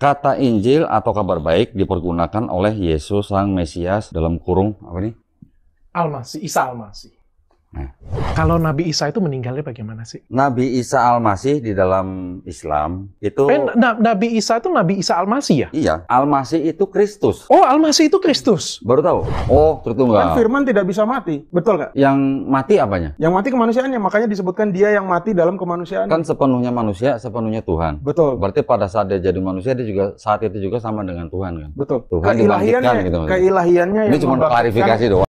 Kata Injil atau kabar baik dipergunakan oleh Yesus Sang Mesias dalam kurung apa nih? Al-Masih, Isa Al-Masih. Nah. Kalau Nabi Isa itu meninggalnya bagaimana sih? Nabi Isa Al-Masih di dalam Islam itu... Nabi Isa itu Nabi Isa Al-Masih ya? Iya, Al-Masih itu Kristus. Oh, Al-Masih itu Kristus? Baru tahu? Oh, Tritunggal. Kan firman tidak bisa mati, betul nggak? Yang mati apanya? Yang mati kemanusiaannya, makanya disebutkan dia yang mati dalam kemanusiaan. Kan sepenuhnya manusia, sepenuhnya Tuhan. Betul. Berarti pada saat dia jadi manusia, dia juga saat itu juga sama dengan Tuhan kan? Betul. Tuhan dibangkitkan gitu. Keilahiannya Ini cuma klarifikasi doang.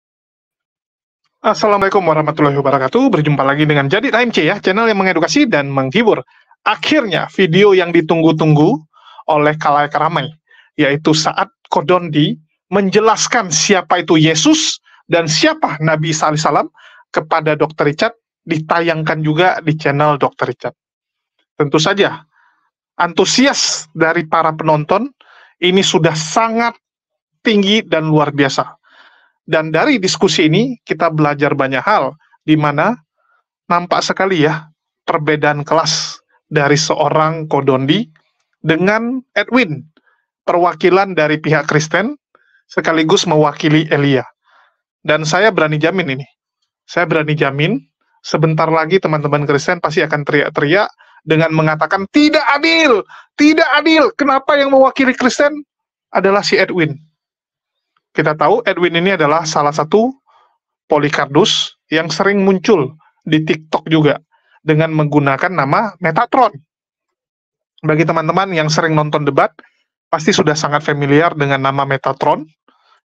Assalamualaikum warahmatullahi wabarakatuh. Berjumpa lagi dengan Jadid AMC ya, channel yang mengedukasi dan menghibur. Akhirnya video yang ditunggu-tunggu oleh khalayak ramai, yaitu saat Kodondi menjelaskan siapa itu Yesus dan siapa Nabi Isa alaihissalam kepada Dr. Richard, ditayangkan juga di channel Dr. Richard. Tentu saja antusias dari para penonton ini sudah sangat tinggi dan luar biasa. Dan dari diskusi ini kita belajar banyak hal, di mana nampak sekali ya perbedaan kelas dari seorang Kodondi dengan Edwin, perwakilan dari pihak Kristen sekaligus mewakili Elia. Dan saya berani jamin ini, saya berani jamin sebentar lagi teman-teman Kristen pasti akan teriak-teriak dengan mengatakan tidak adil, tidak adil. Kenapa yang mewakili Kristen adalah si Edwin? Kita tahu Edwin ini adalah salah satu Polycarpus yang sering muncul di TikTok juga dengan menggunakan nama Metatron. Bagi teman-teman yang sering nonton debat, pasti sudah sangat familiar dengan nama Metatron,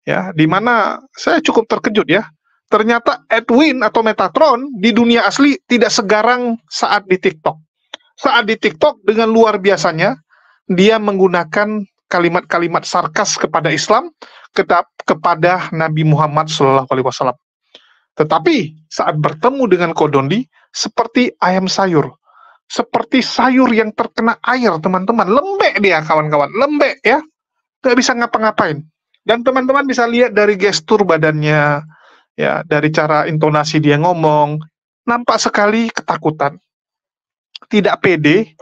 ya, di mana saya cukup terkejut ya. Ternyata Edwin atau Metatron di dunia asli tidak segarang saat di TikTok. Saat di TikTok dengan luar biasanya dia menggunakan kalimat-kalimat sarkas kepada Islam, kepada Nabi Muhammad SAW. Tetapi saat bertemu dengan Kodondi, seperti ayam sayur, seperti sayur yang terkena air, teman-teman. Lembek dia, kawan-kawan, lembek ya, nggak bisa ngapa-ngapain. Dan teman-teman bisa lihat dari gestur badannya, ya, dari cara intonasi dia ngomong, nampak sekali ketakutan, tidak pede,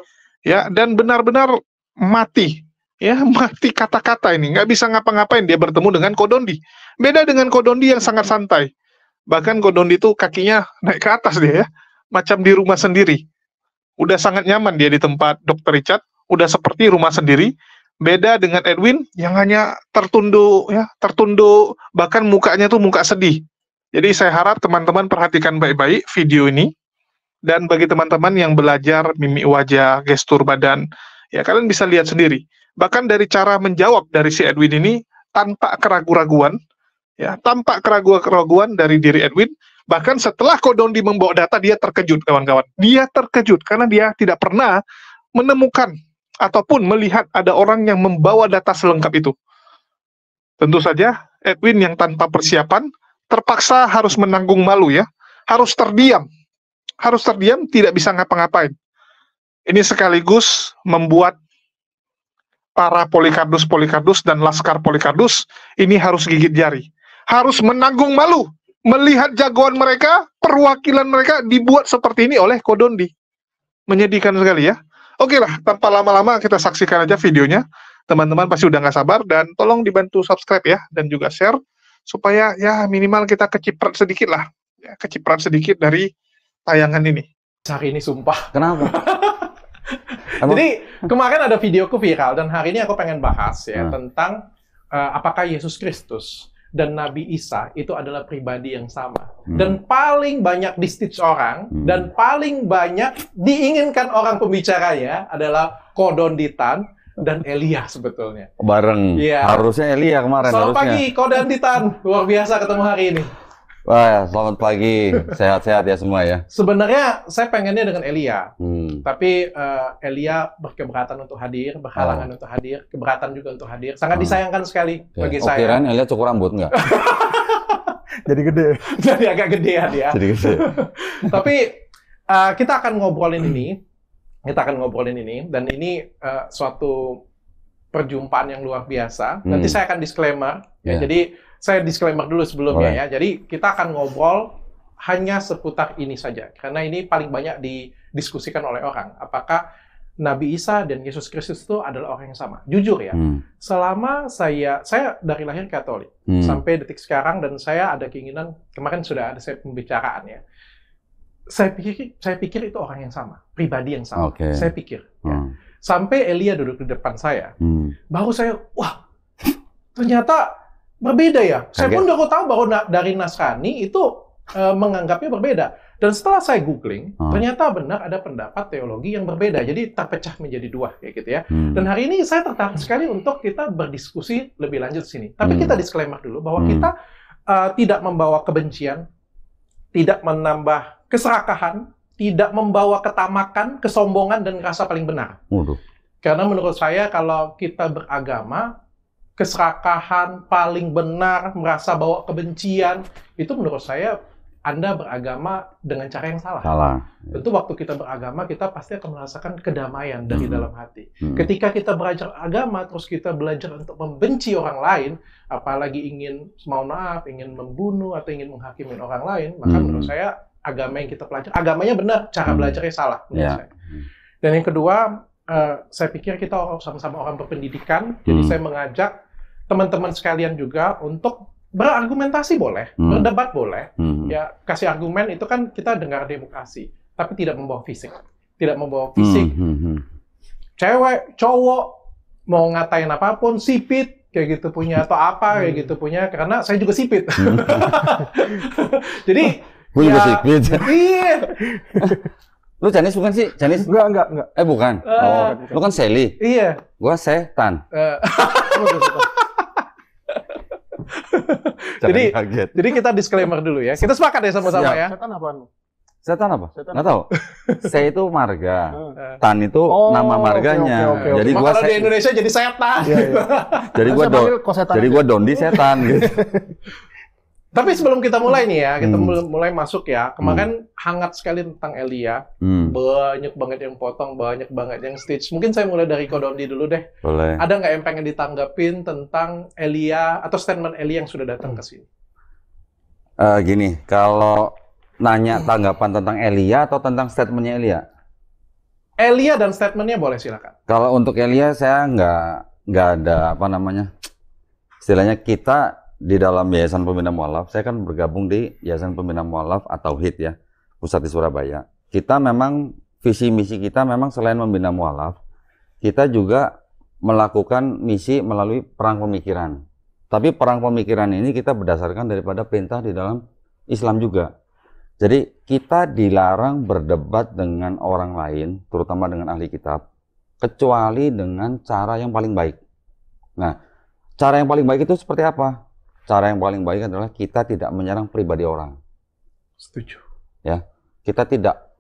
ya, dan benar-benar mati. Ya, mati kata-kata ini, nggak bisa ngapa-ngapain dia bertemu dengan Kodondi. Beda dengan Kodondi yang sangat santai. Bahkan Kodondi itu kakinya naik ke atas dia ya, macam di rumah sendiri. Udah sangat nyaman dia di tempat Dr. Richard, udah seperti rumah sendiri. Beda dengan Edwin yang hanya tertunduk, ya, tertunduk, bahkan mukanya tuh muka sedih. Jadi saya harap teman-teman perhatikan baik-baik video ini. Dan bagi teman-teman yang belajar mimik wajah, gestur badan, ya kalian bisa lihat sendiri. Bahkan dari cara menjawab dari si Edwin ini tanpa keraguan-raguan, ya, tanpa keraguan-raguan dari diri Edwin. Bahkan setelah Kodondi membawa data, dia terkejut, kawan-kawan. Dia terkejut karena dia tidak pernah menemukan ataupun melihat ada orang yang membawa data selengkap itu. Tentu saja Edwin yang tanpa persiapan terpaksa harus menanggung malu ya, harus terdiam, tidak bisa ngapa-ngapain. Ini sekaligus membuat para Polycarpus dan laskar Polycarpus ini harus gigit jari, harus menanggung malu melihat jagoan mereka, perwakilan mereka dibuat seperti ini oleh Kodondi. Menyedihkan sekali ya. Oke lah, tanpa lama-lama kita saksikan aja videonya. Teman-teman pasti udah nggak sabar, dan tolong dibantu subscribe ya, dan juga share supaya ya minimal kita keciprat sedikit lah, ya, keciprat sedikit dari tayangan ini. Hari ini sumpah. Kenapa? Jadi kemarin ada videoku viral dan hari ini aku pengen bahas ya tentang apakah Yesus Kristus dan Nabi Isa itu adalah pribadi yang sama. Dan paling banyak di-stitch orang dan paling banyak diinginkan orang pembicaranya adalah Kodonditan dan Elia sebetulnya. Bareng. Ya. Harusnya Elia kemarin. Selamat harusnya. pagi Kodonditan. Luar biasa ketemu hari ini. Wah, selamat pagi. Sehat-sehat ya semua ya. Sebenarnya saya pengennya dengan Elia. Tapi Elia berkeberatan untuk hadir, berhalangan untuk hadir, keberatan juga untuk hadir. Sangat disayangkan sekali bagi saya. Kirain Elia cukur rambut nggak? Jadi gede. Jadi agak gedean ya. Jadi gede. Tapi kita akan ngobrolin ini. Dan ini suatu perjumpaan yang luar biasa. Nanti saya akan disclaimer. Ya, jadi saya disclaimer dulu sebelumnya ya. Jadi kita akan ngobrol hanya seputar ini saja. Karena ini paling banyak didiskusikan oleh orang. Apakah Nabi Isa dan Yesus Kristus itu adalah orang yang sama. Jujur ya, selama saya dari lahir Katolik sampai detik sekarang, dan saya ada keinginan, kemarin sudah ada saya pembicaraan ya, saya pikir itu orang yang sama, pribadi yang sama. Saya pikir. Ya. Sampai Elia duduk di depan saya, baru saya, wah, ternyata berbeda ya. Saya pun baru tahu bahwa dari Nasrani itu menganggapnya berbeda. Dan setelah saya googling, ternyata benar ada pendapat teologi yang berbeda. Jadi terpecah menjadi dua, kayak gitu ya. Dan hari ini saya tertarik sekali untuk kita berdiskusi lebih lanjut sini. Tapi kita disclaimer dulu bahwa kita tidak membawa kebencian, tidak menambah keserakahan, tidak membawa ketamakan, kesombongan, dan rasa paling benar. Karena menurut saya kalau kita beragama, keserakahan, paling benar, merasa bawa kebencian, itu menurut saya Anda beragama dengan cara yang salah. Tentu waktu kita beragama, kita pasti akan merasakan kedamaian dari dalam hati. Ketika kita belajar agama, terus kita belajar untuk membenci orang lain, apalagi ingin, mohon maaf, ingin membunuh atau ingin menghakimi orang lain, maka menurut saya agama yang kita pelajari, agamanya benar, cara belajarnya salah menurut saya. Dan yang kedua, saya pikir kita sama-sama orang berpendidikan, jadi saya mengajak teman-teman sekalian juga untuk berargumentasi boleh, berdebat boleh, ya kasih argumen itu kan kita dengar demokrasi, tapi tidak membawa fisik, cewek, cowok mau ngatain apapun, sipit kayak gitu punya atau apa kayak gitu punya, karena saya juga sipit, jadi gue juga sipit. Iya. Lu Chinese bukan sih? Chinese? Enggak. Bukan. Lu kan Sally. Iya. Gua setan. Jadi kita disclaimer dulu ya. Kita sepakat ya sama-sama ya. Setan apaan? Setan apa? Nggak tahu. Se itu marga. Tan itu nama marganya. Oke. Jadi gua kalau di Indonesia jadi setan. Jadi gua Dondi setan gitu. Tapi sebelum kita mulai nih ya, kita mulai masuk ya. Kemarin hangat sekali tentang Elia. Banyak banget yang potong, banyak banget yang stitch. Mungkin saya mulai dari Kodondi dulu deh. Boleh. Ada nggak yang pengen ditanggapin tentang Elia atau statement Elia yang sudah datang ke sini? Gini, kalau nanya tanggapan tentang Elia atau tentang statementnya Elia? Elia dan statementnya boleh silakan. Kalau untuk Elia saya nggak ada apa namanya, istilahnya kita di dalam Yayasan Pembina Mualaf, saya kan bergabung di Yayasan Pembina Mualaf atau HIT ya, pusat di Surabaya. Kita memang visi misi kita memang selain membina mualaf, kita juga melakukan misi melalui perang pemikiran. Tapi perang pemikiran ini kita berdasarkan daripada perintah di dalam Islam juga. Jadi kita dilarang berdebat dengan orang lain, terutama dengan ahli kitab, kecuali dengan cara yang paling baik. Nah, cara yang paling baik itu seperti apa? Cara yang paling baik adalah kita tidak menyerang pribadi orang. Setuju. Ya, kita tidak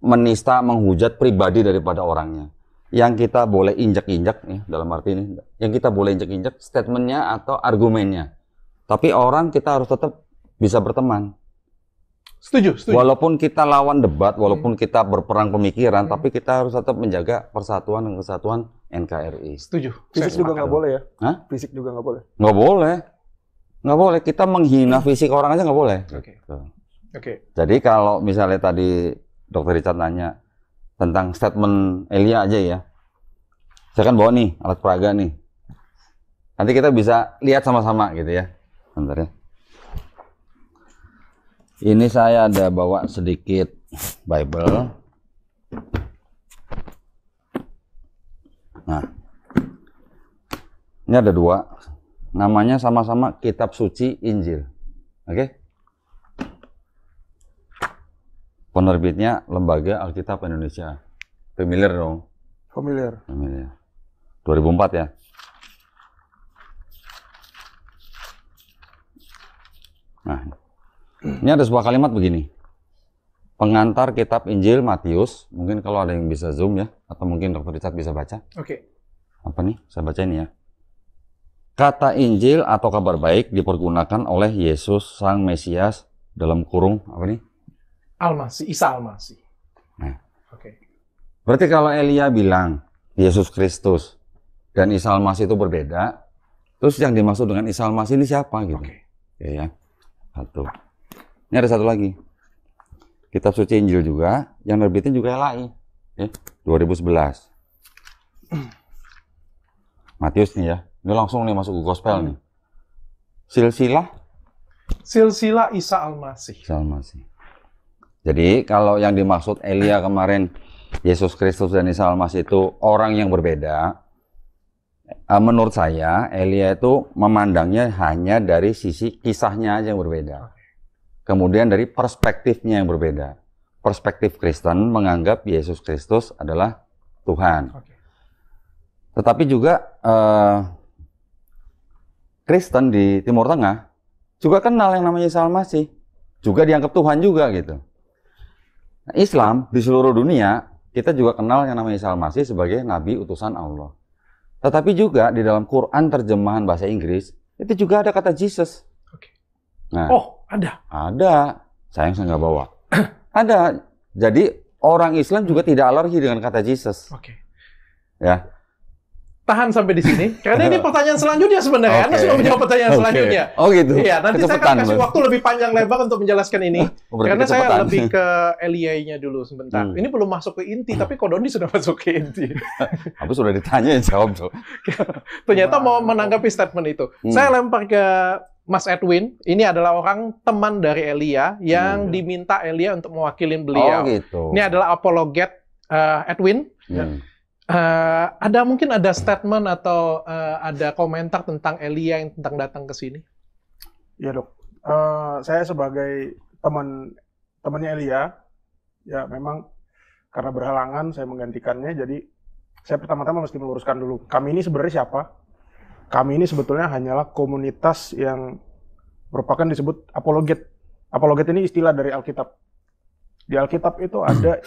menista, menghujat pribadi daripada orangnya. Yang kita boleh injak-injak, dalam arti ini, yang kita boleh injak-injak statementnya atau argumennya. Tapi orang kita harus tetap bisa berteman. Setuju. Walaupun kita lawan debat, walaupun kita berperang pemikiran, tapi kita harus tetap menjaga persatuan dan kesatuan NKRI. Setuju. Fisik juga nggak boleh ya? Hah? Fisik juga nggak boleh? Nggak boleh. Nggak boleh. Kita menghina fisik orang aja nggak boleh. Oke. Jadi kalau misalnya tadi Dr. Richard nanya tentang statement Elia aja ya. Saya kan bawa nih alat peraga nih. Nanti kita bisa lihat sama-sama gitu ya. Bentar ya. Ini saya ada bawa sedikit Bible. Nah, ini ada dua. Namanya sama-sama Kitab Suci Injil. Oke? Penerbitnya Lembaga Alkitab Indonesia. Familiar dong? Familiar. 2004 ya. Nah, ini ada sebuah kalimat begini. Pengantar kitab Injil Matius, mungkin kalau ada yang bisa zoom ya, atau mungkin Dr. Richard bisa baca. Oke. Apa nih? Saya baca ini ya. Kata Injil atau kabar baik dipergunakan oleh Yesus Sang Mesias dalam kurung apa nih? Isa Al-Masih. Nah. Oke. Berarti kalau Elia bilang Yesus Kristus dan Isa Al-Masih itu berbeda, terus yang dimaksud dengan Isa Al-Masih ini siapa gitu? Oke. Ya. Satu. Ini ada satu lagi. Kitab Suci Injil juga, yang nerbitin juga LAI. Ya. 2011. Matius nih ya. Ini langsung nih masuk ke gospel nih. Silsilah Isa Al-Masih. Isa Al-Masih. Jadi kalau yang dimaksud Elia kemarin, Yesus Kristus dan Isa Al-Masih itu orang yang berbeda. Menurut saya, Elia itu memandangnya hanya dari sisi kisahnya aja yang berbeda. Kemudian dari perspektifnya yang berbeda. Perspektif Kristen menganggap Yesus Kristus adalah Tuhan. Tetapi juga Kristen di Timur Tengah juga kenal yang namanya Isa Al-Masih. Juga dianggap Tuhan juga gitu. Nah, Islam di seluruh dunia, kita juga kenal yang namanya Isa Al-Masih sebagai Nabi utusan Allah. Tetapi juga di dalam Quran terjemahan bahasa Inggris, itu juga ada kata Jesus. Nah, ada? Ada. Sayang saya nggak bawa. Ada. Jadi orang Islam juga tidak alergi dengan kata Jesus. Ya. Tahan sampai di sini, karena ini pertanyaan selanjutnya sebenarnya. Anda sudah menjawab pertanyaan selanjutnya. Oh gitu. Iya, nanti saya akan kasih waktu lebih panjang lebar untuk menjelaskan ini. Karena saya lebih ke Elia-nya dulu sebentar. Ini belum masuk ke inti, tapi Kodondi sudah masuk ke inti. Aku sudah ditanya, jawab tuh. Ternyata mau menanggapi statement itu. Saya lempar ke Mas Edwin. Ini adalah orang teman dari Elia yang diminta Elia untuk mewakilin beliau. Oh gitu. Ini adalah apologet Edwin. Mungkin ada statement atau ada komentar tentang Elia yang tentang datang ke sini? Ya dok, saya sebagai temannya Elia, ya memang karena berhalangan saya menggantikannya. Jadi saya pertama-tama mesti meluruskan dulu. Kami ini sebenarnya siapa? Kami ini sebetulnya hanyalah komunitas yang merupakan disebut apologet. Apologet ini istilah dari Alkitab. Di Alkitab itu ada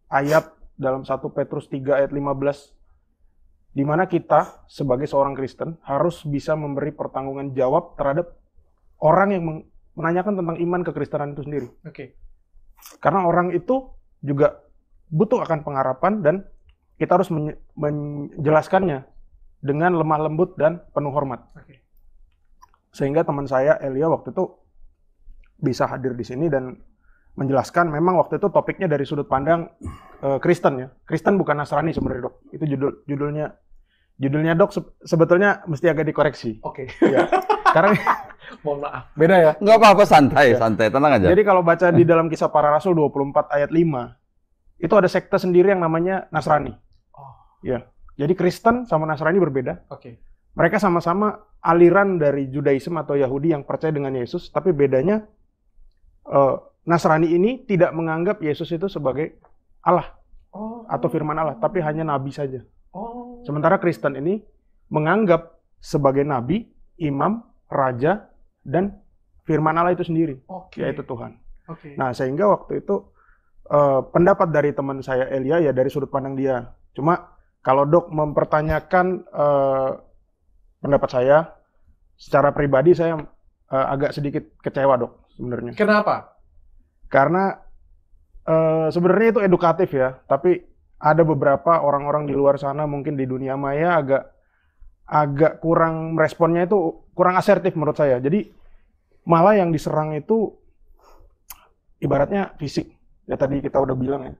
ayat dalam 1 Petrus 3 ayat 15, di mana kita sebagai seorang Kristen harus bisa memberi pertanggungan jawab terhadap orang yang menanyakan tentang iman kekristenan itu sendiri. Karena orang itu juga butuh akan pengharapan dan kita harus menjelaskannya dengan lemah lembut dan penuh hormat. Sehingga teman saya Elia waktu itu bisa hadir di sini dan menjelaskan. Memang waktu itu topiknya dari sudut pandang Kristen ya. Kristen bukan Nasrani sebenarnya dok. Itu judulnya dok sebetulnya mesti agak dikoreksi. Ya. Karena mohon maaf. Beda ya. Nggak apa-apa, santai, tenang aja. Jadi kalau baca di dalam Kisah Para Rasul 24 ayat 5, itu ada sekte sendiri yang namanya Nasrani. Ya. Jadi Kristen sama Nasrani berbeda. Mereka sama-sama aliran dari Judaisme atau Yahudi yang percaya dengan Yesus, tapi bedanya Nasrani ini tidak menganggap Yesus itu sebagai Allah atau firman Allah, tapi hanya nabi saja. Sementara Kristen ini menganggap sebagai nabi, imam, raja, dan firman Allah itu sendiri, yaitu Tuhan. Nah, sehingga waktu itu pendapat dari teman saya Elia ya dari sudut pandang dia. Cuma kalau dok mempertanyakan pendapat saya, secara pribadi saya agak sedikit kecewa dok sebenarnya. Kenapa? Karena sebenarnya itu edukatif ya, tapi ada beberapa orang-orang di luar sana mungkin di dunia maya agak kurang meresponnya, itu kurang asertif menurut saya. Jadi malah yang diserang itu ibaratnya fisik. Ya tadi kita udah bilang ya.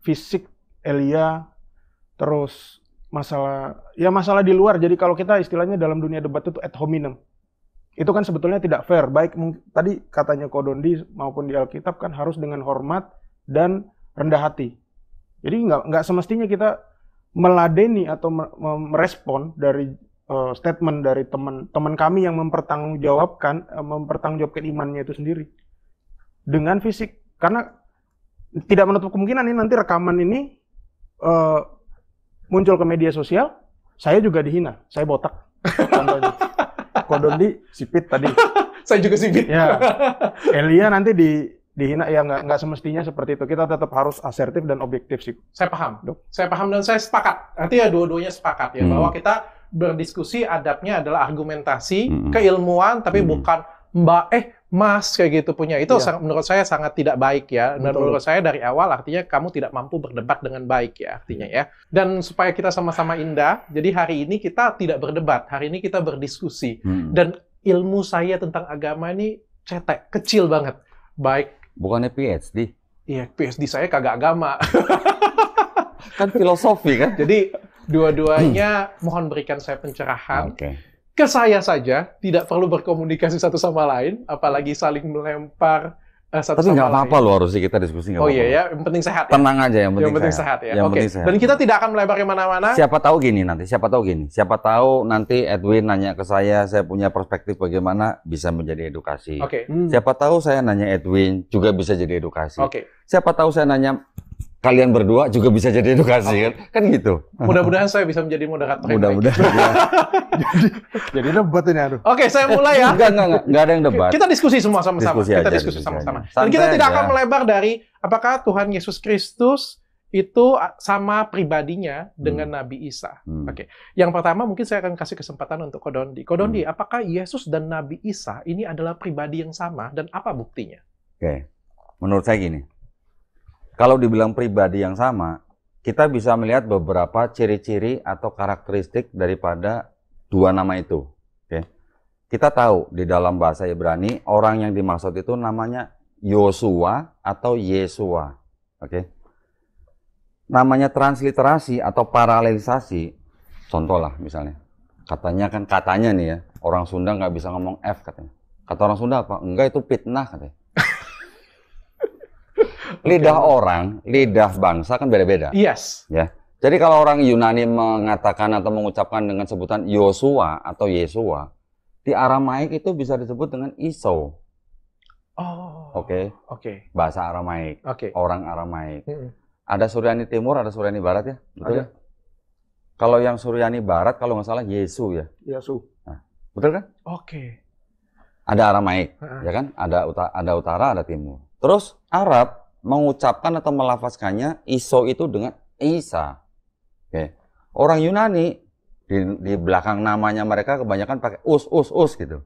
Fisik Elia, terus masalah di luar. Jadi kalau kita istilahnya dalam dunia debat itu ad hominem. Itu kan sebetulnya tidak fair. Baik tadi katanya Kodondi maupun di Alkitab kan harus dengan hormat dan rendah hati. Jadi nggak semestinya kita meladeni atau merespon dari statement dari teman kami yang mempertanggungjawabkan imannya itu sendiri dengan fisik. Karena tidak menutup kemungkinan ini nanti rekaman ini muncul ke media sosial, saya juga dihina, saya botak contohnya. Kodondi sipit tadi. Saya juga sipit. Ya. Elia nanti dihina, ya nggak semestinya seperti itu. Kita tetap harus asertif dan objektif sih. Saya paham. Saya paham dan saya sepakat. Artinya dua-duanya sepakat ya bahwa kita berdiskusi adabnya adalah argumentasi, keilmuan, tapi bukan mas kayak gitu punya. Itu menurut saya sangat tidak baik ya. Dan menurut saya dari awal artinya kamu tidak mampu berdebat dengan baik ya artinya ya. Dan supaya kita sama-sama indah, jadi hari ini kita tidak berdebat. Hari ini kita berdiskusi. Dan ilmu saya tentang agama ini cetek, kecil banget. Baik. Bukannya PhD? Iya, PhD saya kagak agama. Kan filosofi kan? Jadi dua-duanya mohon berikan saya pencerahan. Oke. Ke saya saja, tidak perlu berkomunikasi satu sama lain, apalagi saling melempar satu Tapi sama nggak lain. apa-apa loh, harusnya kita diskusi nggak Oh apa-apa. iya ya, yang penting sehat ya. Tenang aja, yang penting, Yang penting sehat ya. Yang Oke. penting sehat. Dan kita tidak akan melebar kemana-mana. Siapa tahu gini, siapa tahu nanti Edwin nanya ke saya punya perspektif bagaimana bisa menjadi edukasi. Oke. Siapa tahu saya nanya Edwin juga bisa jadi edukasi. Oke. Siapa tahu saya nanya kalian berdua juga bisa jadi edukasi kan gitu. Mudah-mudahan saya bisa menjadi moderator yang baik. Mudah-mudahan. Ya. Jadi debat ini, aduh. Oke, saya mulai ya. Enggak ada yang debat. Kita diskusi semua sama-sama. Diskusi Kita aja, diskusi diskusi sama-sama. aja. Dan kita Santai tidak aja. akan melebar dari apakah Tuhan Yesus Kristus itu sama pribadinya dengan Nabi Isa. Oke. Yang pertama mungkin saya akan kasih kesempatan untuk Kodondi. Kodondi, apakah Yesus dan Nabi Isa ini adalah pribadi yang sama dan apa buktinya? Oke. Menurut saya gini. Kalau dibilang pribadi yang sama, kita bisa melihat beberapa ciri-ciri atau karakteristik daripada dua nama itu. Oke. Kita tahu di dalam bahasa Ibrani orang yang dimaksud itu namanya Yosua atau Yesua. Oke. Namanya transliterasi atau paralelisasi. Contoh lah misalnya. Katanya nih ya, orang Sunda nggak bisa ngomong F katanya. Kata orang Sunda apa? Enggak, itu fitnah katanya. Lidah orang, lidah bangsa kan beda-beda. Yes. Ya. Jadi kalau orang Yunani mengatakan atau mengucapkan dengan sebutan Yosua atau Yesua, di Aramaik itu bisa disebut dengan Iso. Oh. Oke. Oke. Bahasa Aramaik. Oke. Orang Aramaik. Ada Suryani Timur, ada Suryani Barat ya? Betul ya? Kalau yang Suryani Barat, kalau nggak salah Yesu ya? Yesu. Nah, betul kan? Oke. Ada Aramaik, ya kan? Ada utara, ada timur. Terus Arab mengucapkan atau melafazkannya Iso itu dengan Isa. Oke. Orang Yunani di belakang namanya mereka kebanyakan pakai us gitu.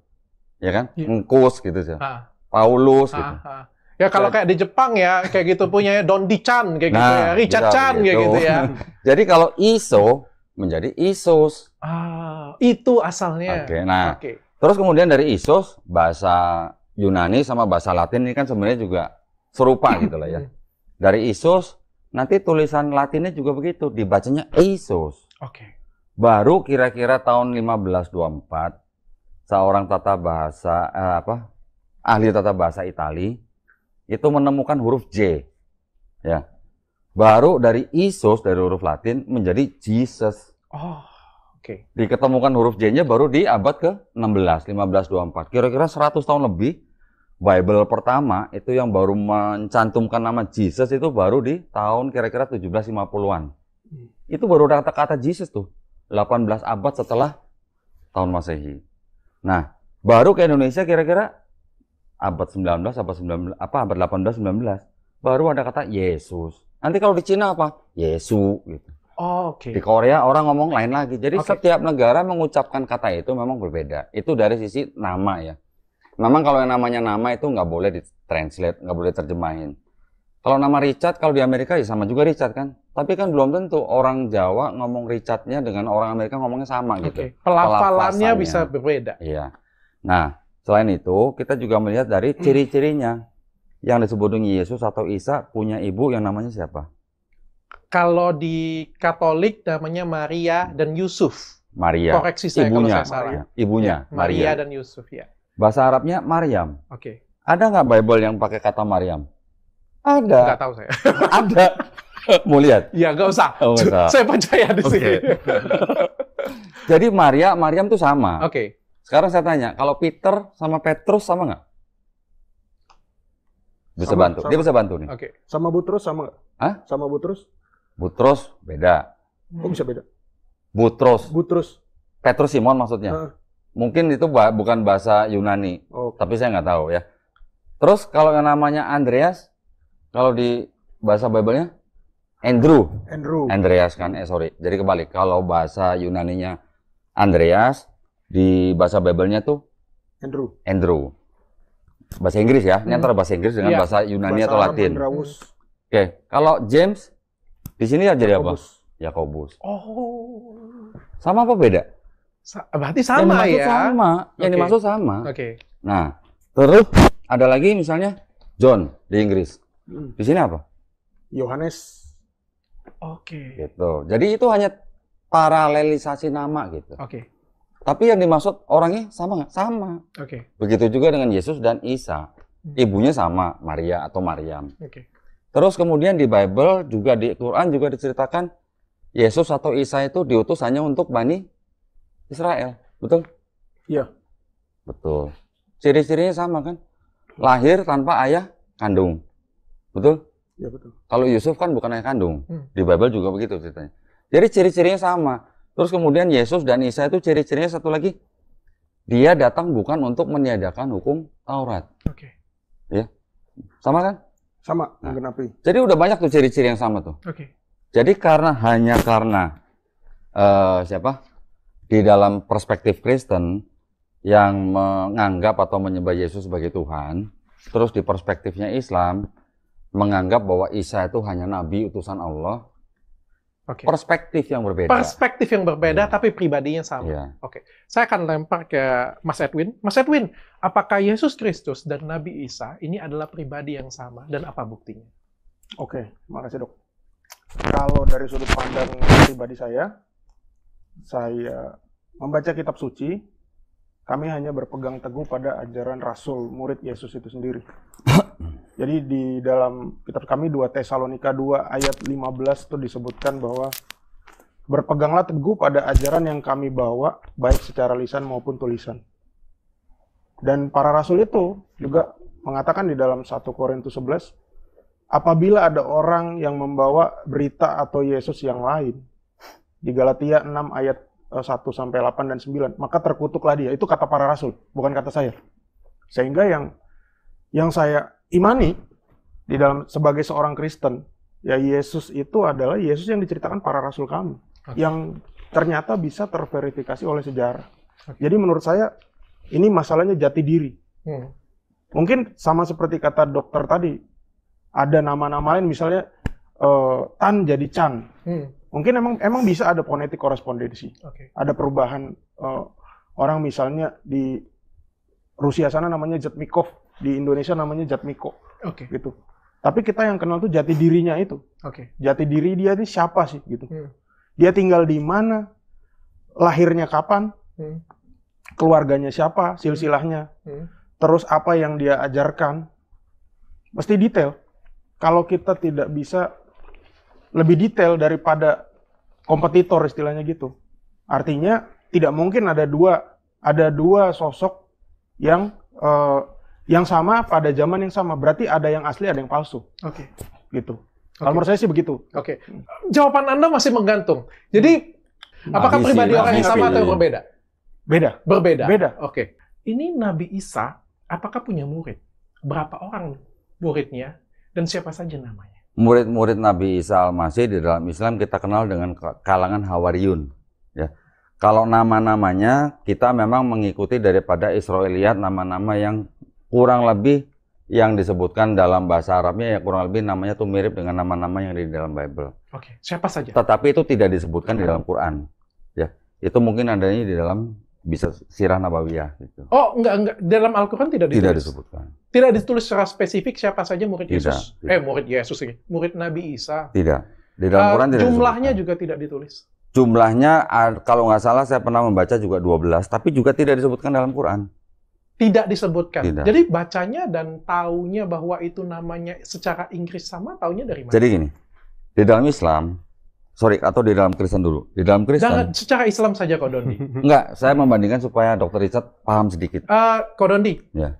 Ya kan? Engkus gitu sih. Paulus gitu. Ya kalau kayak di Jepang ya, kayak gitu punya Dondi-chan kayak gitu Nah, ya, Richard bisa Chan kayak begitu. gitu ya. Jadi kalau Iso menjadi Isus. Itu asalnya. Oke. Nah, terus kemudian dari Isus bahasa Yunani sama bahasa Latin ini kan sebenarnya juga serupa gitu lah ya. Dari Isus, nanti tulisan Latinnya juga begitu, dibacanya Isus. Oke. Baru kira-kira tahun 1524, seorang ahli tata bahasa Itali, itu menemukan huruf J. Ya. Baru dari Isus, dari huruf Latin, menjadi Jesus. Oh, oke. Diketemukan huruf J-nya baru di abad ke-16, 1524. Kira-kira 100 tahun lebih, Bible pertama itu yang baru mencantumkan nama Jesus itu baru di tahun kira-kira 1750-an. Itu baru ada kata-kata Jesus tuh. 18 abad setelah tahun Masehi. Nah, baru ke Indonesia kira-kira abad 19, abad 18, 19. Baru ada kata Yesus. Nanti kalau di Cina apa? Yesu gitu. Oh, oke. Di Korea orang ngomong lain lagi. Jadi setiap negara mengucapkan kata itu memang berbeda. Itu dari sisi nama ya. Memang kalau yang namanya nama itu nggak boleh ditranslate, nggak boleh terjemahin. Kalau nama Richard, kalau di Amerika ya sama juga Richard kan. Tapi kan belum tentu orang Jawa ngomong Richardnya dengan orang Amerika ngomongnya sama gitu. Pelafalannya bisa berbeda. Iya. Nah, selain itu kita juga melihat dari ciri-cirinya. Yang disebut dengan Yesus atau Isa punya ibu yang namanya siapa? Kalau di Katolik namanya Maria dan Yusuf. Maria. Koreksi saya ibunya, kalau saya salah. Ibunya, Maria dan Yusuf ya. Bahasa Arabnya Maryam. Oke. Ada nggak Bible yang pakai kata Maryam? Ada. Nggak tahu saya. Ada. Mau lihat? Ya, nggak usah. Oh, nggak usah. Saya percaya di sini. Jadi Maryam tuh sama. Oke. Sekarang saya tanya, kalau Peter sama Petrus sama nggak? Bisa Sama, bantu. sama. Dia bisa bantu nih. Oke. Sama Butrus sama nggak? Hah? Sama Butrus? Butrus beda. Kok bisa beda? Butrus. Butrus. Petrus Simon maksudnya. Mungkin itu bukan bahasa Yunani. Tapi saya nggak tahu ya. Terus kalau yang namanya Andreas, kalau di bahasa Bible-nya Andrew. Andreas kan, sorry. Jadi kebalik. Kalau bahasa Yunaninya Andreas, di bahasa Bible-nya tuh Andrew. Bahasa Inggris ya. Ini antara bahasa Inggris dengan bahasa Yunani atau Latin. Oke. Kalau James, di sini ya jadi apa? Yakobus. Oh. Sama apa beda? Berarti sama ya? Yang dimaksud sama. Oke. Nah, terus ada lagi misalnya John di Inggris. Di sini apa? Yohanes. Oke. Gitu. Jadi itu hanya paralelisasi nama gitu. Oke. Tapi yang dimaksud orangnya sama nggak? Sama. Oke. Begitu juga dengan Yesus dan Isa. Ibunya sama, Maria atau Maryam. Oke. Terus kemudian di Bible juga, di Quran juga diceritakan Yesus atau Isa itu diutus hanya untuk Bani Israel. Betul? Iya. Betul. Ciri-cirinya sama kan? Lahir tanpa ayah kandung. Betul? Iya, betul. Kalau Yusuf kan bukan ayah kandung. Di Bible juga begitu ceritanya. Jadi ciri-cirinya sama. Terus kemudian Yesus dan Isa itu ciri-cirinya satu lagi. Dia datang bukan untuk meniadakan hukum Taurat. Oke. Ya. Sama kan? Sama, menggenapi. Jadi udah banyak tuh ciri-ciri yang sama tuh. Oke. Jadi hanya karena di dalam perspektif Kristen yang menganggap atau menyembah Yesus sebagai Tuhan, terus di perspektifnya Islam menganggap bahwa Isa itu hanya nabi utusan Allah. Oke. Perspektif yang berbeda. Perspektif yang berbeda, tapi pribadinya sama. Iya. Oke. Saya akan lempar ke Mas Edwin. Mas Edwin, apakah Yesus Kristus dan Nabi Isa ini adalah pribadi yang sama dan apa buktinya? Oke, makasih dok. Kalau dari sudut pandang pribadi saya membaca kitab suci, kami hanya berpegang teguh pada ajaran Rasul, murid Yesus itu sendiri. Jadi di dalam kitab kami 2 Tesalonika 2 ayat 15 itu disebutkan bahwa berpeganglah teguh pada ajaran yang kami bawa, baik secara lisan maupun tulisan. Dan para rasul itu juga mengatakan di dalam 1 Korintus 11, apabila ada orang yang membawa berita atau Yesus yang lain, di Galatia 6 ayat 1-8 dan 9, maka terkutuklah dia. Itu kata para rasul, bukan kata saya. Sehingga yang saya imani di dalam sebagai seorang Kristen, ya Yesus itu adalah Yesus yang diceritakan para rasul kami, yang ternyata bisa terverifikasi oleh sejarah. Jadi menurut saya ini masalahnya jati diri. Mungkin sama seperti kata dokter tadi, ada nama-nama lain misalnya Tan jadi Chan. Mungkin emang bisa ada fonetik korespondensi. Ada perubahan orang misalnya di Rusia sana namanya Jatmikov, di Indonesia namanya Jatmiko. Gitu. Tapi kita yang kenal tuh jati dirinya itu. Jati diri dia ini siapa sih gitu. Dia tinggal di mana? Lahirnya kapan? Keluarganya siapa? Silsilahnya. Terus apa yang dia ajarkan? Mesti detail. Kalau kita tidak bisa lebih detail daripada kompetitor istilahnya gitu. Artinya tidak mungkin ada dua sosok yang sama pada zaman yang sama. Berarti ada yang asli, ada yang palsu. Gitu. Kalau menurut saya sih begitu. Jawaban Anda masih menggantung. Jadi apakah pribadi orang yang sama atau yang berbeda? Berbeda. Oke. Ini Nabi Isa apakah punya murid? Berapa orang muridnya dan siapa saja namanya? Murid-murid Nabi Isa Al-Masih di dalam Islam kita kenal dengan kalangan Hawariyun. Ya. Kalau nama-namanya kita memang mengikuti daripada Israiliyat, nama-nama yang kurang lebih yang disebutkan dalam bahasa Arabnya ya kurang lebih namanya tuh mirip dengan nama-nama yang di dalam Bible. Siapa saja? Tetapi itu tidak disebutkan di dalam Quran. Ya, itu mungkin adanya di dalam bisa Sirah Nabawiyah gitu. Oh, enggak. Dalam Al-Quran tidak ditulis? Tidak disebutkan. Tidak ditulis secara spesifik siapa saja murid Yesus? Tidak. Murid Yesus ini. Murid Nabi Isa. Tidak. Di dalam Quran tidak jumlahnya disebutkan. juga tidak ditulis? Jumlahnya, kalau nggak salah saya pernah membaca juga 12, tapi juga tidak disebutkan dalam Quran. Tidak disebutkan? Tidak. Jadi bacanya dan taunya bahwa itu namanya secara Inggris sama, taunya dari mana? Jadi gini, di dalam Islam, atau di dalam Kristen dulu. Di dalam Kristen. Jangan secara Islam saja, Ko Dondi. Enggak, saya membandingkan supaya Dr. Richard paham sedikit. Ko Dondi. Ya.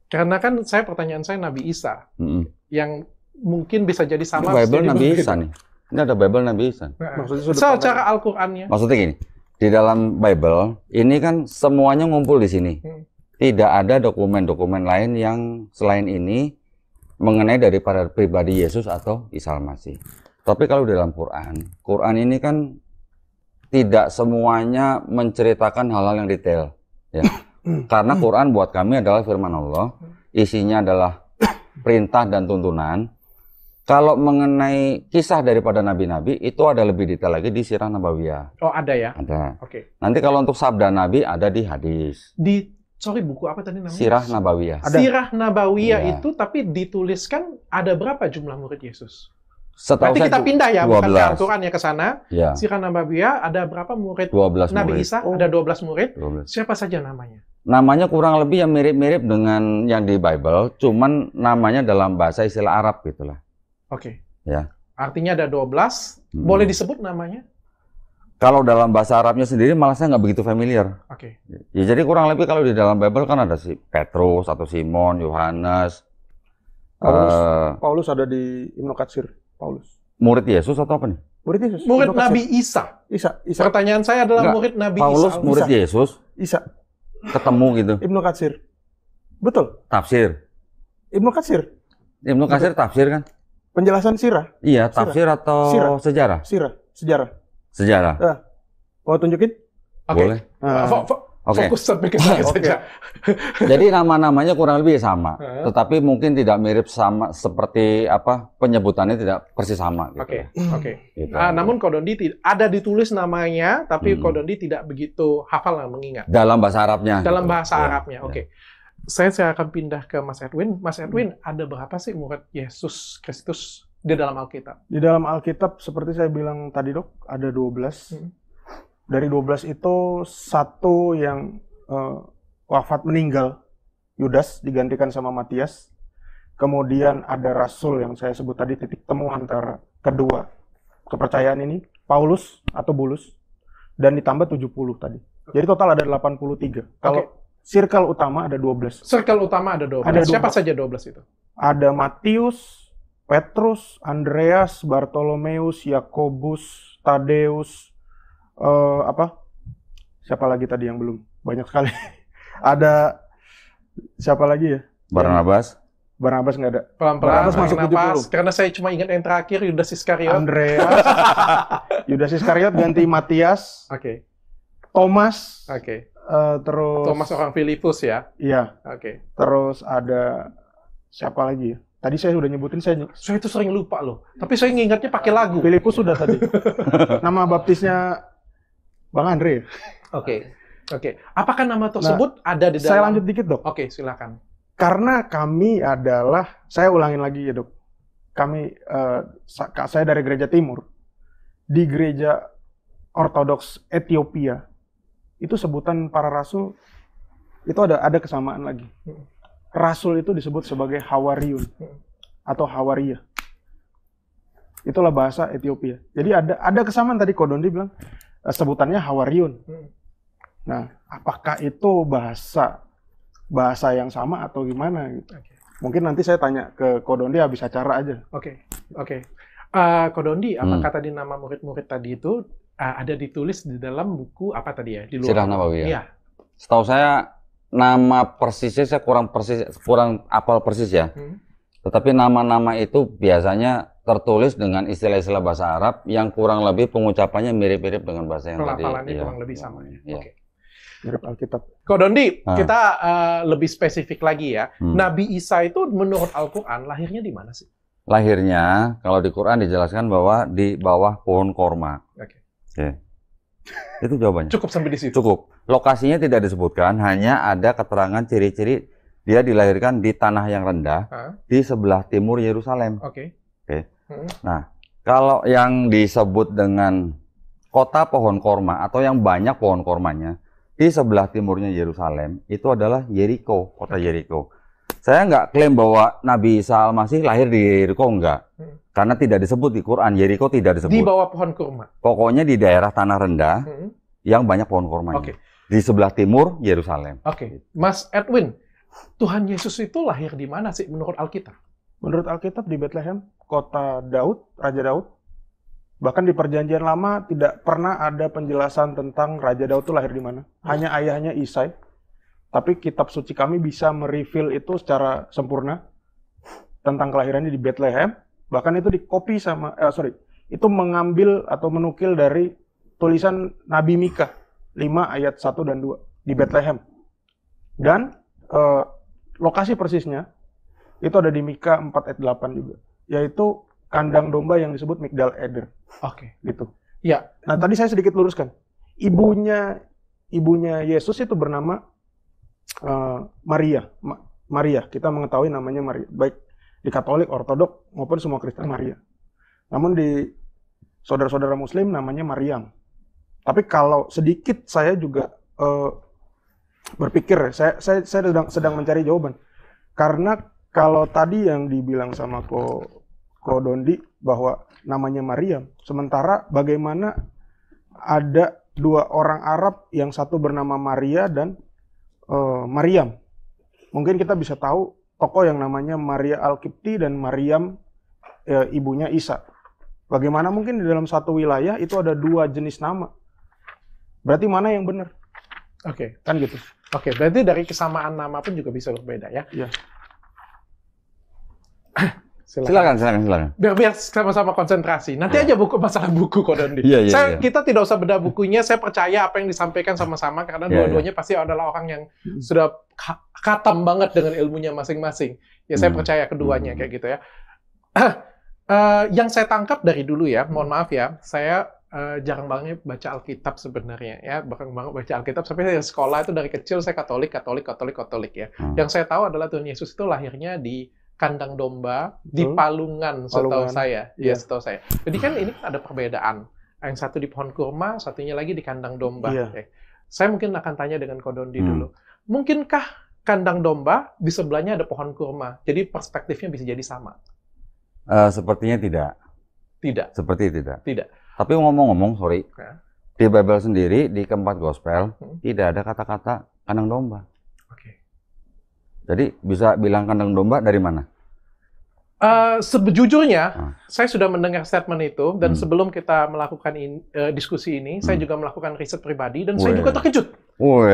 Karena kan pertanyaan saya Nabi Isa. Yang mungkin bisa jadi sama. Ini Bible Nabi Isa nih. Ini ada Bible Nabi Isa. Maksudnya secara Al-Qur'annya. Maksudnya gini, di dalam Bible, ini kan semuanya ngumpul di sini. Tidak ada dokumen-dokumen lain yang selain ini mengenai daripada pribadi Yesus atau Isa Al-Masih. Tapi kalau di dalam Quran ini kan tidak semuanya menceritakan hal-hal yang detail. Ya. Karena Quran buat kami adalah firman Allah, isinya adalah perintah dan tuntunan. Kalau mengenai kisah daripada nabi-nabi, itu ada lebih detail lagi di Sirah Nabawiyah. Oh, ada ya? Ada. Nanti kalau untuk sabda nabi, ada di hadis. Buku apa tadi namanya? Sirah Nabawiyah. Sirah Nabawiyah itu, tapi dituliskan ada berapa jumlah murid Yesus? Setahu Nanti saya kita pindah ya, bukan ke 12. Al-Quran ya ke sana. Ya, Sirah Nabawiyah ada berapa murid 12 Nabi murid. Isa? Oh. Ada 12 murid. 12. Siapa saja namanya? Namanya kurang lebih yang mirip-mirip dengan yang di Bible, cuman namanya dalam bahasa istilah Arab gitulah. Oke. Ya. Artinya ada 12. Boleh disebut namanya? Kalau dalam bahasa Arabnya sendiri malah saya nggak begitu familiar. Oke. Ya, jadi kurang lebih kalau di dalam Bible kan ada si Petrus atau Simon, Yohanes, Paulus ada di Ibnu Katsir. Paulus. murid Yesus atau apa nih? Murid Yesus. Murid Ibnu Katsir. Nabi Isa. Isa. Pertanyaan saya adalah Enggak, murid Nabi Paulus Isa. murid Yesus Isa. ketemu gitu. Ibnu Katsir. Betul. Tafsir. Ibnu Katsir. Ibnu Katsir tafsir kan? Penjelasan sirah. Iya, tafsir atau Sirah. sejarah? Sirah. Sejarah. Sejarah. Mau tunjukin? Oke. Boleh. Nah, Oke. Fokus sampai ke saya Oke. saja. Jadi nama-namanya kurang lebih sama, Heeh. tetapi mungkin tidak mirip sama seperti apa penyebutannya tidak persis sama. Gitu. Oke. Oke. Gitu. Namun Kodondi ada ditulis namanya, tapi Hmm. Kodondi tidak begitu hafal dan mengingat. Dalam bahasa Arabnya. Dalam gitu. bahasa Ya, Arabnya, ya. oke. Saya akan pindah ke Mas Edwin. Mas Edwin, ada berapa sih murid Yesus Kristus di dalam Alkitab? Di dalam Alkitab seperti saya bilang tadi Dok, ada 12. Dari 12 itu satu yang wafat meninggal, Yudas digantikan sama Matias. Kemudian ada rasul yang saya sebut tadi, titik temu antara kedua kepercayaan ini, Paulus atau Bulus, dan ditambah 70 tadi. Jadi total ada 83. Kalau circle utama ada 12. Circle utama ada 12. Ada 12. Siapa saja 12 itu? Ada Matius, Petrus, Andreas, Bartolomeus, Yakobus, Tadeus, siapa lagi tadi yang belum? Banyak sekali. Ada siapa lagi ya? Barnabas. Barnabas nggak ada. Pelan-pelan, Barnabas masuk tarik napas. 70. Karena saya cuma ingat yang terakhir, Yudas Iskariot. Andreas, Yudas Iskariot ganti Matias, Oke. Thomas, terus Thomas orang Filipus ya. Iya, Oke. terus ada siapa lagi ya? Tadi saya sudah nyebutin, Saya itu sering lupa loh. Tapi saya ngingatnya pakai lagu. Filipus sudah tadi. Nama baptisnya Bang Andre ya? Oke. Apakah nama tersebut ada di dalam? Saya lanjut dikit Dok. Oke, silakan. Karena kami adalah, saya ulangin lagi ya Dok. Kami, saya dari gereja timur. Di gereja Ortodoks Ethiopia, itu sebutan para rasul, itu ada kesamaan lagi. Rasul itu disebut sebagai Hawariun atau Hawaria. Itulah bahasa Ethiopia. Jadi ada kesamaan tadi Kodondi bilang sebutannya Hawariun. Nah, apakah itu bahasa yang sama atau gimana gitu? Mungkin nanti saya tanya ke Kodondi habis acara aja. Oke. Kodondi, apakah tadi nama murid-murid tadi itu ada ditulis di dalam buku apa tadi ya? Di luar Sirah Nabawiyah. Iya. Setahu saya nama persisnya saya kurang apal persis ya. Tetapi nama-nama itu biasanya tertulis dengan istilah-istilah bahasa Arab yang kurang lebih pengucapannya mirip-mirip dengan bahasa yang tadi. Pelafalannya Iya. kurang lebih sama. Iya. Oke. Mirip Alkitab. Kodondi, kita lebih spesifik lagi ya. Hmm. Nabi Isa itu menurut Al-Quran lahirnya di mana sih? Lahirnya kalau di Quran dijelaskan bahwa di bawah pohon korma. Oke. Itu jawabannya. Cukup sampai di situ. Cukup. Lokasinya tidak disebutkan, hanya ada keterangan ciri-ciri dia dilahirkan di tanah yang rendah di sebelah timur Yerusalem. Oke. Nah, kalau yang disebut dengan kota pohon korma atau yang banyak pohon kormanya di sebelah timurnya Yerusalem itu adalah Yeriko, kota Yeriko. Saya nggak klaim bahwa Nabi Isa Al-Masih lahir di Yeriko, enggak. Karena tidak disebut di Quran, Yeriko tidak disebut. Di bawah pohon kurma. Pokoknya di daerah tanah rendah yang banyak pohon kormanya. Oke. Di sebelah timur Yerusalem. Oke. Mas Edwin, Tuhan Yesus itu lahir di mana sih menurut Alkitab? Menurut Alkitab di Bethlehem, kota Daud, Raja Daud. Bahkan di Perjanjian Lama tidak pernah ada penjelasan tentang Raja Daud itu lahir di mana. Hanya ayahnya Isai. Tapi kitab suci kami bisa mereveal itu secara sempurna tentang kelahirannya di Bethlehem. Bahkan itu dikopi sama, itu mengambil atau menukil dari tulisan Nabi Mika 5 ayat 1 dan 2 di Bethlehem. Dan lokasi persisnya itu ada di Mika 4 ayat 8 juga. Yaitu kandang domba yang disebut Migdal Eder. Oke. Gitu. Ya. Nah, tadi saya sedikit luruskan. Ibunya Yesus itu bernama Maria. Maria, kita mengetahui namanya Maria. Baik di Katolik, Ortodok maupun semua Kristen Maria. Namun di saudara-saudara Muslim namanya Maryam. Tapi kalau sedikit saya juga berpikir, saya sedang mencari jawaban. Karena kalau tadi yang dibilang sama Ko Dondi bahwa namanya Maryam, sementara bagaimana ada dua orang Arab yang satu bernama Maria dan Maryam. Mungkin kita bisa tahu tokoh yang namanya Maria Al-Qibti dan Maryam ibunya Isa. Bagaimana mungkin di dalam satu wilayah itu ada dua jenis nama? Berarti mana yang benar? Oke. Kan gitu. Oke, berarti dari kesamaan nama pun juga bisa berbeda ya? Iya. Silakan. Biar sama-sama konsentrasi. Nanti aja masalah buku Ko Dondi. Kita tidak usah bedah bukunya. Saya percaya apa yang disampaikan sama-sama karena dua-duanya pasti adalah orang yang sudah khatam banget dengan ilmunya masing-masing. Ya saya percaya keduanya kayak gitu ya. Yang saya tangkap dari dulu ya, mohon maaf ya, saya jarang banget baca Alkitab sebenarnya ya, jarang banget baca Alkitab sampai saya sekolah itu dari kecil saya Katolik ya. Yang saya tahu adalah Tuhan Yesus itu lahirnya di kandang domba di Palungan setahu saya. Ya, setahu saya. Jadi kan ini ada perbedaan. Yang satu di pohon kurma, satunya lagi di kandang domba. Saya mungkin akan tanya dengan Ko Dondi dulu. Mungkinkah kandang domba di sebelahnya ada pohon kurma? Jadi perspektifnya bisa jadi sama. Sepertinya tidak. Tidak. Seperti tidak. Tidak. Tapi ngomong-ngomong, sorry, di Bible sendiri di keempat gospel tidak ada kata-kata kandang domba. Jadi bisa bilang kandang domba dari mana? Sejujurnya, saya sudah mendengar statement itu, dan sebelum kita melakukan diskusi ini, saya juga melakukan riset pribadi, dan saya juga terkejut.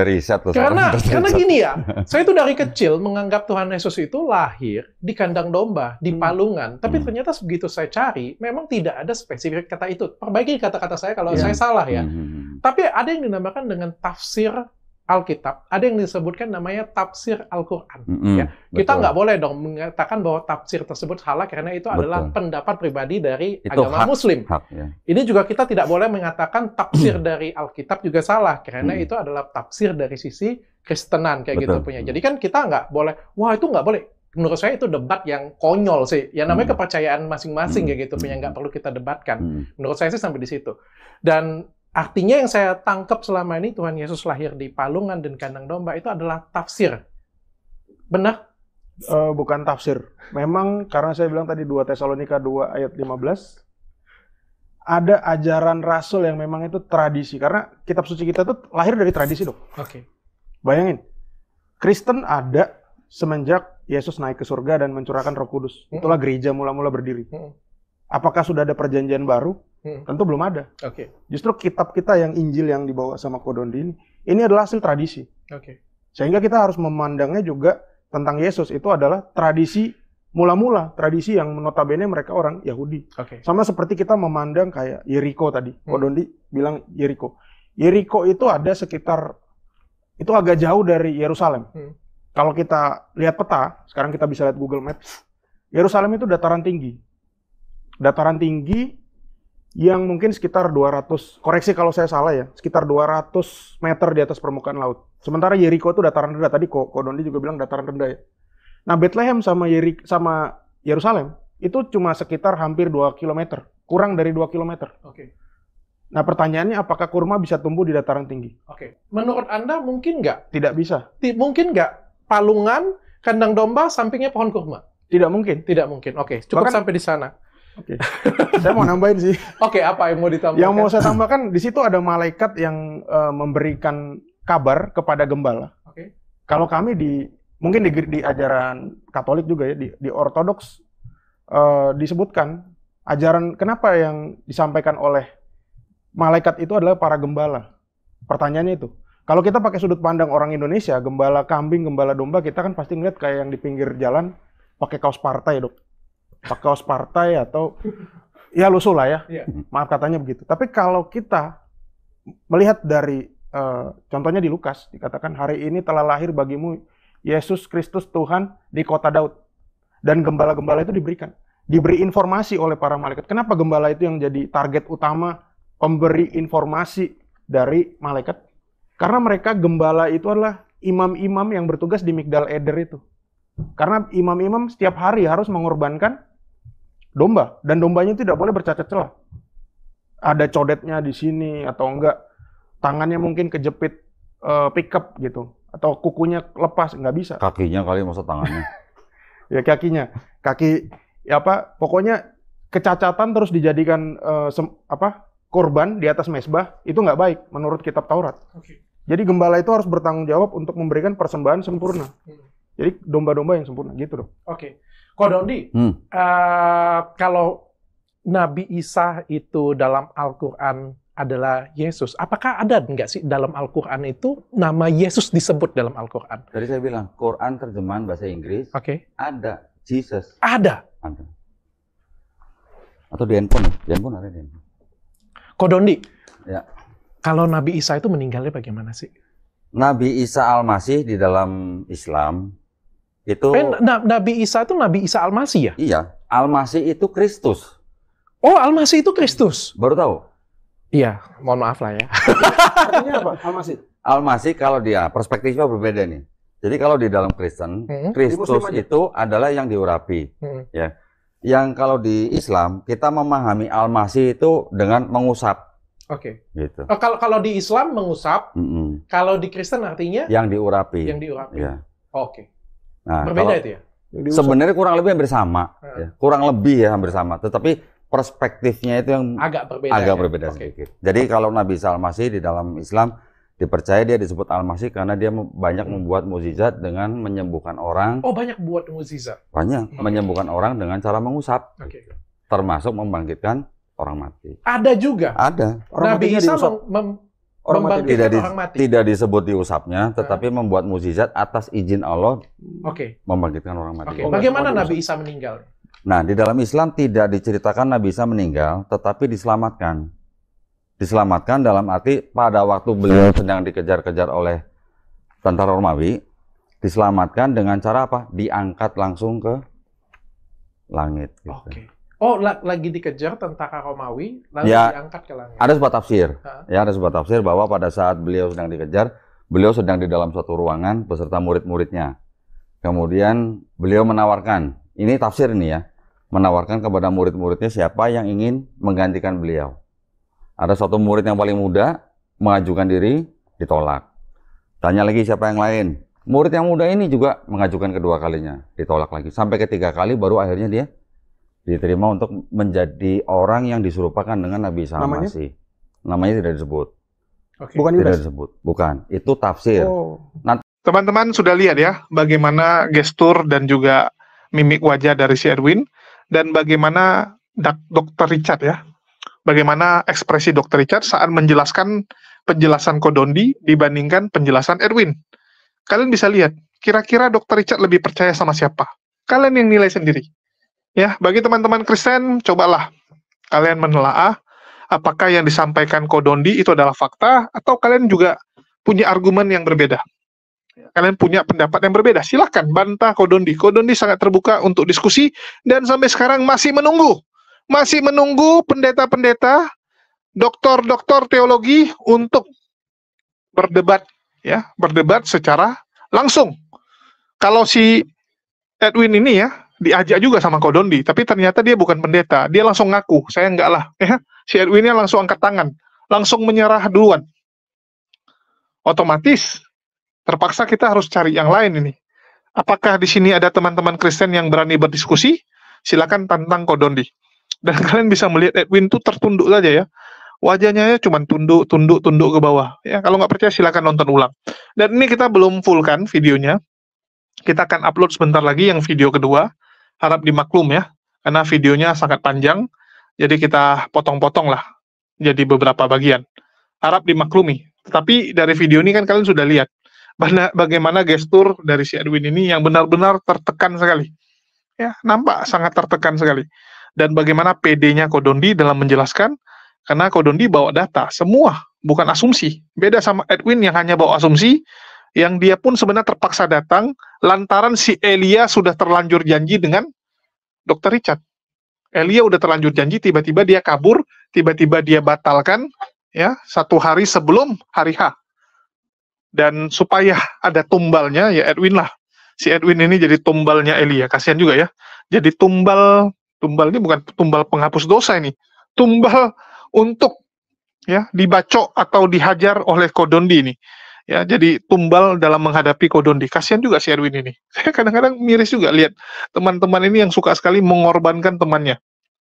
Riset tuh. Karena gini ya, saya itu dari kecil menganggap Tuhan Yesus itu lahir di kandang domba, di Palungan. Tapi ternyata begitu saya cari, memang tidak ada spesifik kata itu. Perbaiki kata-kata saya kalau saya salah ya. Tapi ada yang dinamakan dengan tafsir Alkitab, ada yang disebutkan namanya tafsir Al-Quran. Ya. Kita nggak boleh dong mengatakan bahwa tafsir tersebut salah karena itu adalah pendapat pribadi dari agama Muslim. Ini juga kita tidak boleh mengatakan tafsir dari Alkitab juga salah karena itu adalah tafsir dari sisi Kristenan kayak gitu punya. Jadi kan kita nggak boleh, wah itu nggak boleh. Menurut saya itu debat yang konyol sih. Ya namanya kepercayaan masing-masing kayak gitu punya, nggak perlu kita debatkan. Menurut saya sih sampai di situ. Dan artinya yang saya tangkap selama ini Tuhan Yesus lahir di Palungan dan kandang domba itu adalah tafsir. Benar? Bukan tafsir. Memang karena saya bilang tadi 2 Tesalonika 2 ayat 15 ada ajaran rasul yang memang itu tradisi. Karena kitab suci kita itu lahir dari tradisi, Dok. Bayangin. Kristen ada semenjak Yesus naik ke surga dan mencurahkan Roh Kudus. Itulah gereja mula-mula berdiri. Apakah sudah ada perjanjian baru? Tentu belum ada. Justru kitab kita yang Injil yang dibawa sama Ko Dondi ini adalah hasil tradisi. Sehingga kita harus memandangnya juga tentang Yesus itu adalah tradisi mula-mula, tradisi yang notabene mereka orang Yahudi. Sama seperti kita memandang kayak Yeriko tadi. Ko Dondi bilang Yeriko. Yeriko itu ada sekitar, itu agak jauh dari Yerusalem. Kalau kita lihat peta, sekarang kita bisa lihat Google Maps, Yerusalem itu dataran tinggi. Dataran tinggi yang mungkin sekitar 200, koreksi kalau saya salah ya, sekitar 200 meter di atas permukaan laut. Sementara Yeriko itu dataran rendah, tadi Ko Dondi juga bilang dataran rendah ya. Nah Bethlehem sama Yerusalem itu cuma sekitar hampir 2 km, kurang dari 2 km. Nah pertanyaannya apakah kurma bisa tumbuh di dataran tinggi? Menurut Anda mungkin nggak? Tidak bisa. Mungkin nggak? Palungan, kandang domba, sampingnya pohon kurma? Tidak mungkin. Tidak mungkin, cukup bahkan, sampai di sana. Saya mau nambahin sih. Apa yang mau ditambahkan? Yang mau saya tambahkan, di situ ada malaikat yang memberikan kabar kepada gembala. Kalau kami mungkin di ajaran Katolik juga ya, di Ortodoks disebutkan ajaran kenapa yang disampaikan oleh malaikat itu adalah para gembala. Pertanyaannya itu, kalau kita pakai sudut pandang orang Indonesia, gembala kambing, gembala domba, kita kan pasti ngeliat kayak yang di pinggir jalan pakai kaos partai, Dok. Pakai kaos partai atau ya lusuh lah ya. Maaf katanya begitu. Tapi kalau kita melihat dari contohnya di Lukas dikatakan hari ini telah lahir bagimu Yesus Kristus Tuhan di kota Daud. Dan gembala-gembala itu diberi informasi oleh para malaikat. Kenapa gembala itu yang jadi target utama pemberi informasi dari malaikat? Karena mereka gembala itu adalah imam-imam yang bertugas di Migdal Eder itu. Karena imam-imam setiap hari harus mengorbankan domba, dan dombanya tidak boleh bercacat celah. Ada codetnya di sini atau enggak, tangannya mungkin kejepit pickup gitu, atau kukunya lepas, nggak bisa. Kakinya kali, masa tangannya. Ya kakinya, ya apa, pokoknya kecacatan terus dijadikan korban di atas mezbah, itu nggak baik menurut kitab Taurat. Jadi gembala itu harus bertanggung jawab untuk memberikan persembahan sempurna. Jadi domba-domba yang sempurna gitu dong. Ko Dondi, kalau Nabi Isa itu dalam Al-Quran adalah Yesus, apakah ada nggak sih dalam Al-Quran itu nama Yesus disebut dalam Al-Quran? Tadi saya bilang, Quran terjemahan bahasa Inggris, ada Jesus. Ada. Atau di handphone ada di handphone. Ko Dondi, ya. Kalau Nabi Isa itu meninggalnya bagaimana sih? Nabi Isa Al-Masih di dalam Islam, itu... Nabi Isa itu Nabi Isa Al-Masih ya? Iya, Al-Masih itu Kristus. Oh, Al-Masih itu Kristus? Baru tahu? Iya, mohon maaf lah ya. Artinya apa, Al-Masih? Al-Masih kalau dia, perspektifnya berbeda nih. Jadi kalau di dalam Kristen, Kristus itu adalah yang diurapi. Ya. Yang kalau di Islam, kita memahami Al-Masih itu dengan mengusap. Gitu. Kalau di Islam mengusap, kalau di Kristen artinya? Yang diurapi. Yang diurapi. Ya. Nah, berbeda itu ya? Sebenarnya kurang lebih hampir sama. Ya. Kurang lebih ya hampir sama. Tetapi perspektifnya itu yang agak berbeda sedikit. Jadi kalau Nabi Isa Al-Masih di dalam Islam dipercaya dia disebut Al-Masih karena dia banyak membuat mukjizat dengan menyembuhkan orang. Oh, banyak buat mukjizat. Banyak menyembuhkan orang dengan cara mengusap. Termasuk membangkitkan orang mati. Ada juga. Ada. Nabi Isa membangkitkan orang mati. Tidak disebut diusapnya, tetapi membuat mukjizat atas izin Allah. Membangkitkan orang mati. Bagaimana Nabi Isa meninggal? Nah, di dalam Islam tidak diceritakan Nabi Isa meninggal, tetapi diselamatkan. Diselamatkan dalam arti pada waktu beliau sedang dikejar-kejar oleh tentara Romawi, diselamatkan dengan cara apa? Diangkat langsung ke langit. Gitu. Oh, lagi dikejar tentara Romawi, lalu diangkat ke langit. Ada sebuah tafsir. Ya, ada sebuah tafsir bahwa pada saat beliau sedang dikejar, beliau sedang di dalam suatu ruangan beserta murid-muridnya. Kemudian beliau menawarkan, ini tafsir ini ya, menawarkan kepada murid-muridnya siapa yang ingin menggantikan beliau. Ada satu murid yang paling muda mengajukan diri, ditolak. Tanya lagi siapa yang lain. Murid yang muda ini juga mengajukan kedua kalinya, ditolak lagi. Sampai ketiga kali baru akhirnya dia diterima untuk menjadi orang yang diserupakan dengan Nabi Isa Al-Masih. Namanya tidak disebut. Bukan tidak disebut. Bukan. Itu tafsir. Teman-teman sudah lihat ya bagaimana gestur dan juga mimik wajah dari si Edwin. Dan bagaimana Dr. Richard ya, bagaimana ekspresi Dr. Richard saat menjelaskan penjelasan Ko Dondi dibandingkan penjelasan Edwin. Kalian bisa lihat, kira-kira Dr. Richard lebih percaya sama siapa? Kalian yang nilai sendiri. Ya, bagi teman-teman Kristen, cobalah kalian menelaah apakah yang disampaikan Ko Dondi itu adalah fakta atau kalian juga punya argumen yang berbeda. Kalian punya pendapat yang berbeda, silahkan bantah Ko Dondi. Ko Dondi sangat terbuka untuk diskusi dan sampai sekarang masih menunggu pendeta-pendeta, doktor-doktor teologi untuk berdebat ya, berdebat secara langsung. Kalau si Edwin ini ya diajak juga sama Ko Dondi, tapi ternyata dia bukan pendeta, dia langsung ngaku, saya enggak lah. Ya, si Edwinnya langsung angkat tangan, langsung menyerah duluan. Otomatis terpaksa kita harus cari yang lain ini. Apakah di sini ada teman-teman Kristen yang berani berdiskusi? Silakan tantang Ko Dondi. Dan kalian bisa melihat Edwin tuh tertunduk saja ya. Wajahnya cuma tunduk ke bawah. Ya, kalau nggak percaya silakan nonton ulang. Dan ini kita belum full kan videonya. Kita akan upload sebentar lagi yang video kedua. Harap dimaklum ya, karena videonya sangat panjang. Jadi kita potong-potong lah. Jadi beberapa bagian. Harap dimaklumi. Tetapi dari video ini kan kalian sudah lihat bagaimana gestur dari si Edwin ini yang benar-benar tertekan sekali. Ya, nampak sangat tertekan sekali. Dan bagaimana PD-nya Ko Dondi dalam menjelaskan, karena Ko Dondi bawa data, semua, bukan asumsi. Beda sama Edwin yang hanya bawa asumsi, yang dia pun sebenarnya terpaksa datang, lantaran si Elia sudah terlanjur janji dengan Dr. Richard. Elia udah terlanjur janji, tiba-tiba dia kabur, tiba-tiba dia batalkan, ya, 1 hari sebelum hari H. Dan supaya ada tumbalnya, ya Edwin lah. Si Edwin ini jadi tumbalnya Elia. Kasihan juga ya. Jadi tumbal Tumbal ini bukan tumbal penghapus dosa ini. Tumbal untuk ya dibacok atau dihajar oleh Kodondi ini. Ya, jadi tumbal dalam menghadapi Kodondi. Kasihan juga si Erwin ini. Saya kadang-kadang miris juga lihat teman-teman ini yang suka sekali mengorbankan temannya.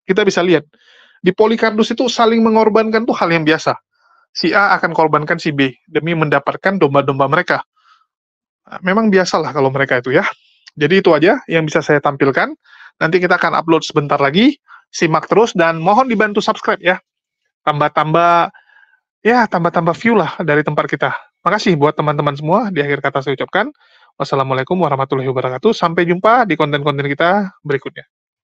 Kita bisa lihat di Polikardus itu saling mengorbankan tuh hal yang biasa. Si A akan korbankan si B demi mendapatkan domba-domba mereka. Nah, memang biasalah kalau mereka itu ya. Jadi itu aja yang bisa saya tampilkan. Nanti kita akan upload sebentar lagi. Simak terus dan mohon dibantu subscribe ya. Tambah-tambah view lah dari tempat kita. Makasih buat teman-teman semua. Di akhir kata saya ucapkan wassalamualaikum warahmatullahi wabarakatuh. Sampai jumpa di konten-konten kita berikutnya.